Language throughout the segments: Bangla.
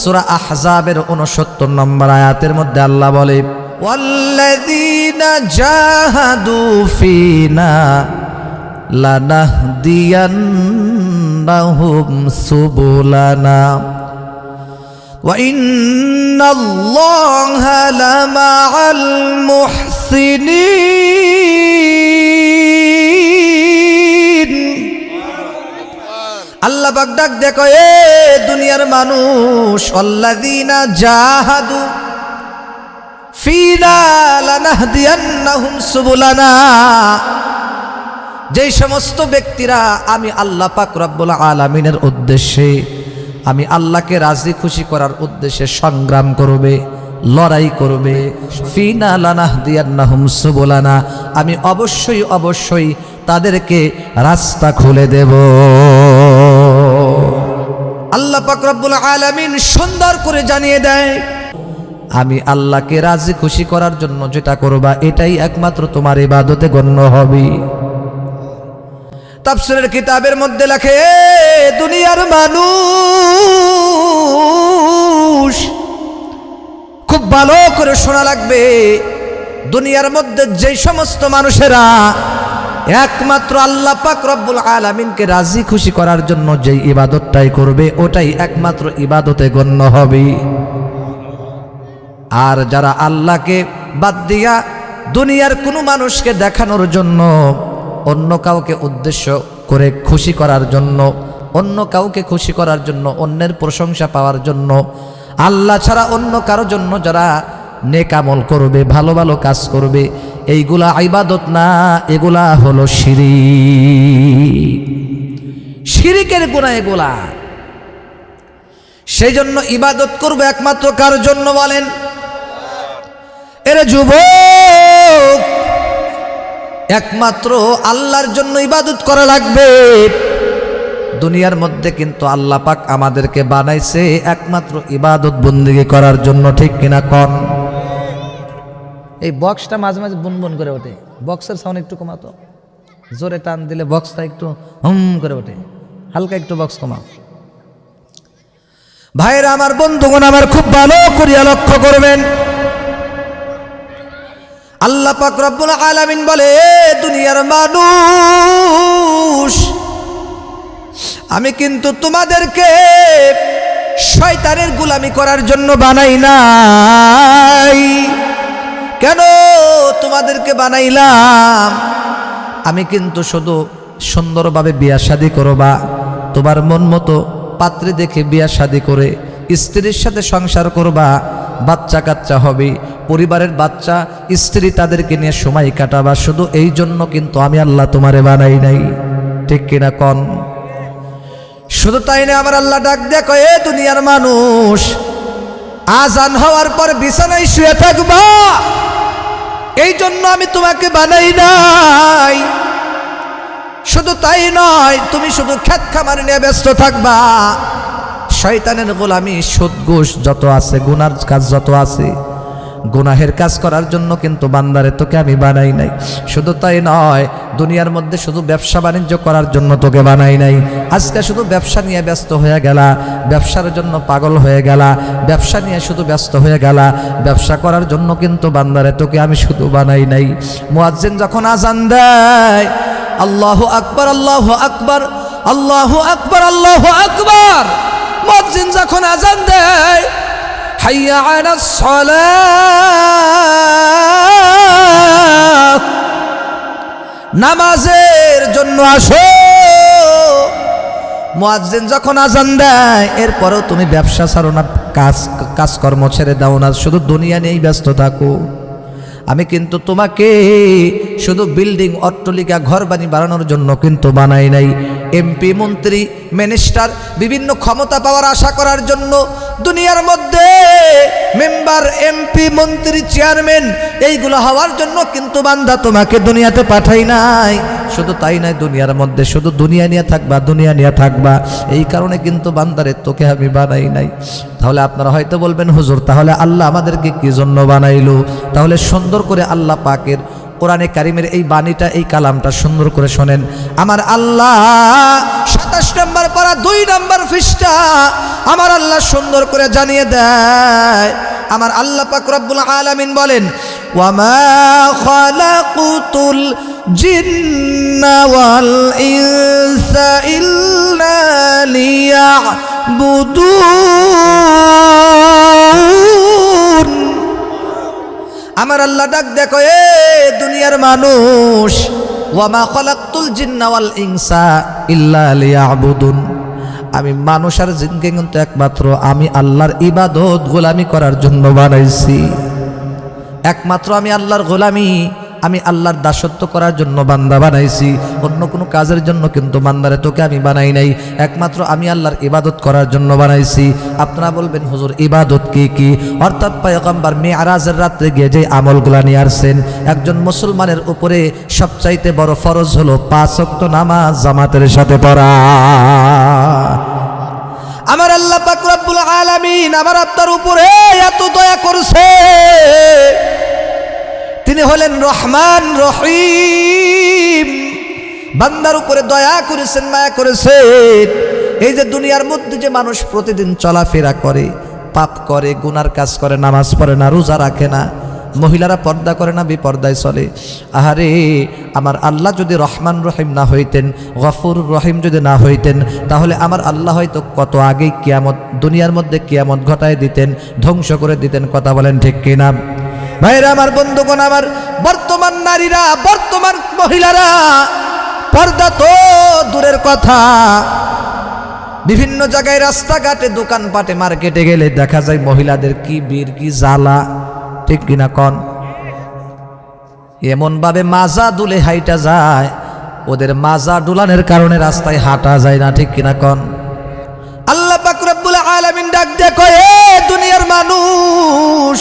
সূরা আহজাবের 69 নম্বর আয়াতের মধ্যে আল্লাহ বলে, ওয়াল্লাযীনা জাহাদু ফিনা লানাহদিয়ান্নাহুম সুবুলানা ওয়া ইন্নাল্লাহা লামাআল মুহসিনিন। আল্লাহ পাক ডাক দেখো, এ দুনিয়ার মানুষ, আল্লাযীনা জাহাদু ফিনা লানাহদিয়ান্নাহুম সুবুলানা, যেই সমস্ত ব্যক্তিরা আমি আল্লাহ পাক রব্বুল আলামিনের উদ্দেশ্যে, আমি আল্লাহকে রাজি খুশি করার উদ্দেশ্যে সংগ্রাম করবে, লড়াই করবে, ফিনা লানাহদিয়ান্নাহুম সুবুলানা, আমি অবশ্যই অবশ্যই তাদেরকে রাস্তা খুলে দেব। আল্লাহ পাক রব্বুল আলামিন সুন্দর করে জানিয়ে দেয়, আমি আল্লাহকে রাজি খুশি করার জন্য যেটা করবা এটাই একমাত্র তোমার ইবাদতে গণ্য হবে। তাফসীরের কিতাবের মধ্যে লেখে, দুনিয়ার মানুষ খুব ভালো করে শোনা লাগবে, দুনিয়ার মধ্যে যেই সমস্ত মানুষেরা একমাত্র আল্লাহ পাক রব্বুল আলামিনকে রাজি খুশি করার জন্য যেই ইবাদতটাই করবে ওটাই একমাত্র ইবাদতে গণ্য হবে। আর যারা আল্লাহকে বাদ দিয়া দুনিয়ার কোনো মানুষকে দেখানোর জন্য, অন্য কাউকে উদ্দেশ্য করে খুশি করার জন্য, অন্য কাউকে খুশি করার জন্য, অন্যের প্রশংসা পাওয়ার জন্য, আল্লাহ ছাড়া অন্য কারো জন্য যারা নেক আমল করবে, ভালো ভালো কাজ করবে, এইগুলা ইবাদত না, এগুলা হলো শিরিক, শিরিকের গুনাহ এগুলা। সেই জন্য ইবাদত করবে একমাত্র কার জন্য বলেন? এরে যুবক, একমাত্র আল্লাহর জন্য ইবাদত করা লাগবে। দুনিয়ার মধ্যে কিন্তু আল্লাহ পাক আমাদেরকে বানাইছে একমাত্র ইবাদত বন্দেগী করার জন্য, ঠিক কিনা কন? এই বক্সটা মাঝে মাঝে বুনবুন করে ওঠে, বক্সের সাউন্ড একটু কমাতো, জোরে টান দিলে বক্সটা একটু হুম করে ওঠে, হালকা একটু বক্স কমাও। ভাইরা আমার, বন্ধুগণ আমার, খুব ভালো করিয়া লক্ষ্য করবেন, আল্লাহ পাক রব্বুল আলামিন বলে, দুনিয়ার মানুষ, আমি কিন্তু তোমাদেরকে শয়তানের গোলামি করার জন্য বানাই নাই। কেন তোমাদেরকে বানাইলাম? আমি কিন্তু শুধু সুন্দরভাবে বিয়া শাদী করবা, তোমার মন মতো পাত্রী দেখে বিয়া শাদী করে স্ত্রীর সাথে সংসার করবা, বাচ্চা কাচ্চা হবে, পরিবারের বাচ্চা স্ত্রী তাদেরকে নিয়ে সময় কাটাবা, শুধু এই জন্য কিন্তু আমি আল্লাহ তোমারে বানাই নাই, ঠিক কিনা কন? শুধু তাই না, আমার আল্লাহ ডাক দেখো, এ দুনিয়ার মানুষ, আজান হওয়ার পর বিছানায় শুয়ে থাকবা, এই জন্য আমি তোমাকে বানাই নাই। শুধু তাই নয়, তুমি শুধু খেত খামার নিয়ে ব্যস্ত থাকবা, শয়তানের গোলামি, সুদ ঘুষ যত আছে, গুনার কাজ যত আছে, গুনাহের কাজ করার জন্য কিন্তু বান্দারে তোকে আমি বানাই নাই। শুধু তাই নয়, দুনিয়ার মধ্যে শুধু ব্যবসা বাণিজ্য করার জন্য তোকে বানাই নাই। আজকে শুধু ব্যবসা নিয়ে ব্যস্ত হয়ে গেলা, ব্যবসার জন্য পাগল হয়ে গেলা, ব্যবসা নিয়ে শুধু ব্যস্ত হয়ে গেলা, ব্যবসা করার জন্য কিন্তু বান্দারে তোকে আমি শুধু বানাই নাই। মুয়াজ্জিন যখন আজান দেয়, আল্লাহু আকবার, আল্লাহু আকবার, আল্লাহু আকবার, আল্লাহু আকবার, মুয়াজ্জিন যখন আজান দেয়, হাইয়া আলাস সালাহ, নামাজের জন্য আসো। মুয়াজ্জিন যখন আজান দেয়, এরপরেও তুমি ব্যবসা ছাড়ো না, কাজকর্ম ছেড়ে দাও না, শুধু দুনিয়া নিয়েই ব্যস্ত থাকো। আমি কিন্তু তোমাকে শুধু বিল্ডিং, অট্টালিকা, ঘরবাড়ি বানানোর জন্য কিন্তু বানাই নাই। এমপি, মন্ত্রী, মিনিস্টার, বিভিন্ন ক্ষমতা পাওয়ার আশা করার জন্য, দুনিয়ার মধ্যে মেম্বার, এমপি, মন্ত্রী, চেয়ারম্যান, এইগুলো হওয়ার জন্য কিন্তু বান্দা তোমাকে দুনিয়াতে পাঠাই নাই। শুধু তাই নাই, দুনিয়ার মধ্যে শুধু দুনিয়া নিয়ে থাকবা, দুনিয়া নিয়ে থাকবা, এই কারণে কিন্তু বান্দারে তোকে আমি বানাই নাই। তাহলে আপনারা হয়তো বলবেন, হুজুর তাহলে আল্লাহ আমাদেরকে কি জন্য বানাইলো? তাহলে সুন্দর করে আল্লাহ পাকের কোরআনে কারিমের এই বাণীটা, এই কালামটা সুন্দর করে শোনেন। আমার আল্লাহ 28 নম্বর পারা 2 নম্বর পৃষ্ঠা আমার আল্লাহ সুন্দর করে জানিয়ে দেয়। আমার আল্লাহ পাক রব্বুল আলামিন বলেন, ওয়ামা খালাকুতুল জিন্না ওয়াল ইনসা ইল্লা লিয়াবুদুন। আমার আল্লাহ ডাক দেখো, এ দুনিয়ার মানুষ, ওয়ামা খালাকতুল জিন্না ওয়াল ইনসা ইল্লা লিয়াবুদুন, আমি মানুষ আর জিনকে কিন্তু একমাত্র আমি আল্লাহর ইবাদত গোলামি করার জন্য বানাইছি। একমাত্র আমি আল্লাহর গোলামি, আমি আল্লাহর দাসত্ব করার জন্য বান্দা বানাইছি। অন্য কোনো কাজের জন্য কিন্তু বান্দারে তোকে আমি বানাই নাই, একমাত্র আমি আল্লাহর ইবাদত করার জন্য বানাইছি। আপনারা বলবেন, হুজুর ইবাদত কি? অর্থাৎ পয়গম্বর মিরাজের রাত্রে গিয়ে যে আমলগুলা নিয়ে আসছেন, একজন মুসলমানের উপরে সবচাইতে বড় ফরজ হলো 5 ওয়াক্ত নামাজ জামাতের সাথে পড়া। আমার আল্লাহ পাক রব্বুল আলামিন আমার আপনার উপরে এত দয়া করছে, তিনি হলেন রহমান রহিম। বান্দার উপরে দয়া করেছেন, মায়া করেছেন। এই যে দুনিয়ার মধ্যে যে মানুষ প্রতিদিন চলাফেরা করে, পাপ করে, গুনার কাজ করে, নামাজ পড়ে না, রোজা রাখে না, মহিলারা পর্দা করে না, বিপর্দায় চলে। আহারে, আমার আল্লাহ যদি রহমান রহিম না হইতেন, গফুর রহিম যদি না হইতেন, তাহলে আমার আল্লাহ হয়তো কত আগেই কিয়ামত, দুনিয়ার মধ্যে কিয়ামত ঘটায় দিতেন, ধ্বংস করে দিতেন। কথা বলেন ঠিক কিনা? ভাইরা আমার, বন্ধুগণ আমার, বর্তমান নারীরা, বর্তমান মহিলারা পর্দা তো দূরের কথা, বিভিন্ন জায়গায় রাস্তাঘাটে, দোকানপাটে, মার্কেটে গেলে দেখা যায় মহিলাদের কি বীর, কি জ্বালা, ঠিক কিনা কন? এমন ভাবে মাজা দুলে হাইটা যায়, ওদের মাজা ডুলানের কারণে রাস্তায় হাঁটা যায় না, ঠিক কিনা কন? আল্লাহ পাক রব্বুল আলামিন ডাক দেখো, এ দুনিয়ার মানুষ,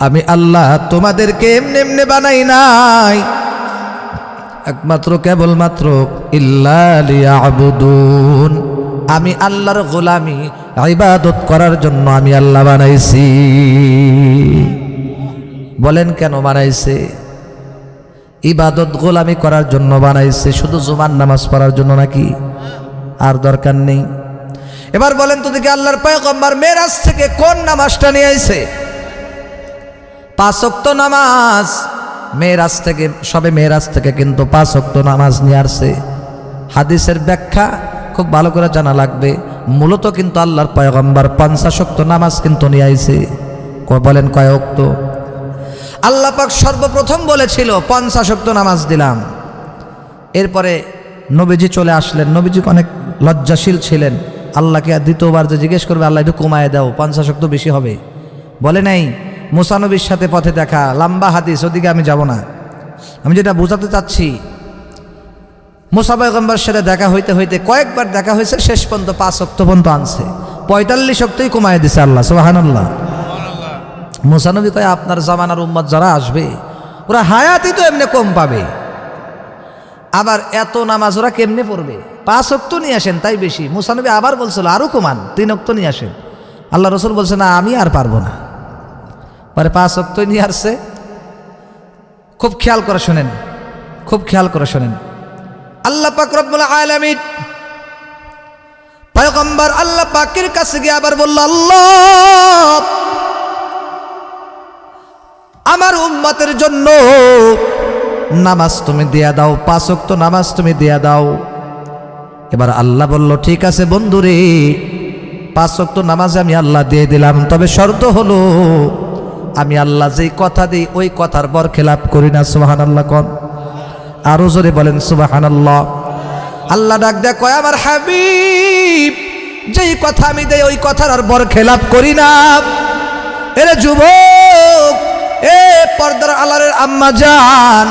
আমি আল্লাহ তোমাদেরকে এমনি এমনি বানাই নাই, একমাত্র কেবলমাত্র ইল্লা লিয়াবুদুন, আমি আল্লাহর গোলামি ইবাদত করার জন্য আমি আল্লাহ বানাইছি। বলেন কেন বানাইছে? ইবাদত গোলামি করার জন্য বানাইছে, শুধু জুমার নামাজ পড়ার জন্য নাকি? আর দরকার নেই। এবার বলেন তো দেখি, আল্লাহর পয়গম্বর মেরাজ থেকে কোন নামাজটা নিয়ে আইছে? 5 ওয়াক্ত নামাজ। মেরাজ থেকে, সবে মেরাজ থেকে কিন্তু 5 ওয়াক্ত নামাজ নিয়ে আসছে। হাদিসের ব্যাখ্যা খুব ভালো করে জানা লাগবে। মূলত কিন্তু আল্লাহর পয়গম্বর 50 ওয়াক্ত নামাজ কিন্তু নিয়ে আইছে। বলেন কয় ওয়াক্ত? আল্লাহ পাক সর্বপ্রথম বলেছিল 50 ওয়াক্ত নামাজ দিলাম। এরপরে নবীজি চলে আসলেন। নবীজি অনেক লজ্জাশীল ছিলেন। আল্লাহকে দ্বিতীয়বার যে জিজ্ঞেস করবে, আল্লাহ একটু কমায় দাও, 50 ওয়াক্ত বেশি হবে, বলে নাই। মুসা নবীর সাথে পথে দেখা, লম্বা হাদিস, ওদিকে আমি যাব না। আমি যেটা বোঝাতে চাচ্ছি, মুসা পয়গম্বরের সাথে দেখা হইতে হইতে কয়েকবার দেখা হয়েছে, শেষ পর্যন্ত 5 ওয়াক্ত পর্যন্ত আনছে। 45 ওয়াক্তই কমায় দিছে আল্লাহ, সুবহানাল্লাহ। মুসা নবী কয়, আপনার জামানার উম্মত যারা আসবে, ওরা হায়াতই তো এমনি কম পাবে, আবার এত নামাজ ওরা কেমনে পড়বে? 5 ওয়াক্ত নিয়ে আসেন, তাই বেশি। মুসা নবী আবার বলছিল, আরও কমান, 3 ওয়াক্ত নিয়ে আসেন। আল্লাহ রসুল বলছে, না, আমি আর পারবো না। পরে 5 ওয়াক্ত নিয়ে আসছে। খুব খেয়াল করে শোনেন, খুব খেয়াল করে শোনেন। আল্লাহ পাক রব্বুল আলামিন পয়গম্বর আল্লাহ পাকের কাছে গিয়ে আবার বলল, আল্লাহ, আমার উম্মতের জন্য নামাজ তুমি দিয়া দাও, 5 ওয়াক্ত নামাজ তুমি দিয়া দাও। এবার আল্লাহ বলল, ঠিক আছে বন্ধুরে, 5 ওয়াক্ত নামাজ আমি আল্লাহ দিয়ে দিলাম, তবে শর্ত হলো আমি আল্লাহ যেই কথা দিই ওই কথার বরখেলাপ করি না। সুবহানাল্লাহ কোন? আরো জোরে বলেন সুবহানাল্লাহ। আল্লাহ ডাক দেয়, কয় আমার হাবিব, যেই কথা আমি দেই ওই কথার আর বরখেলাপ করি না। এরে যুবক, এ পর্দার আলারের আম্মা জান,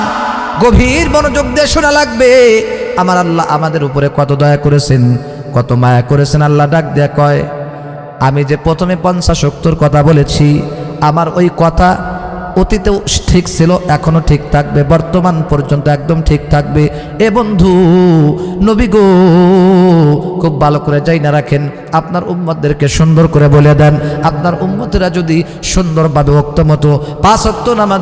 গভীর মনোযোগ দিয়ে শোনা লাগবে। আমার আল্লাহ আমাদের উপরে কত দয়া করেছেন, কত মায়া করেছেন। আল্লাহ ডাক দেয়া কয়, আমি যে প্রথমে 50 ওয়াক্তর কথা বলেছি, আমার ওই কথা অতীতেও ঠিক ছিল, এখনো ঠিক থাকবে, বর্তমান পর্যন্ত একদম ঠিক থাকবে। এ বন্ধু নবী গো, খুব ভালো করে যাই না রাখেন, আপনার উম্মতদেরকে সুন্দর করে বলে দেন, আপনার উম্মতেরা যদি সুন্দরভাবে ওয়াক্ত মতো 5 ওয়াক্ত নামাজ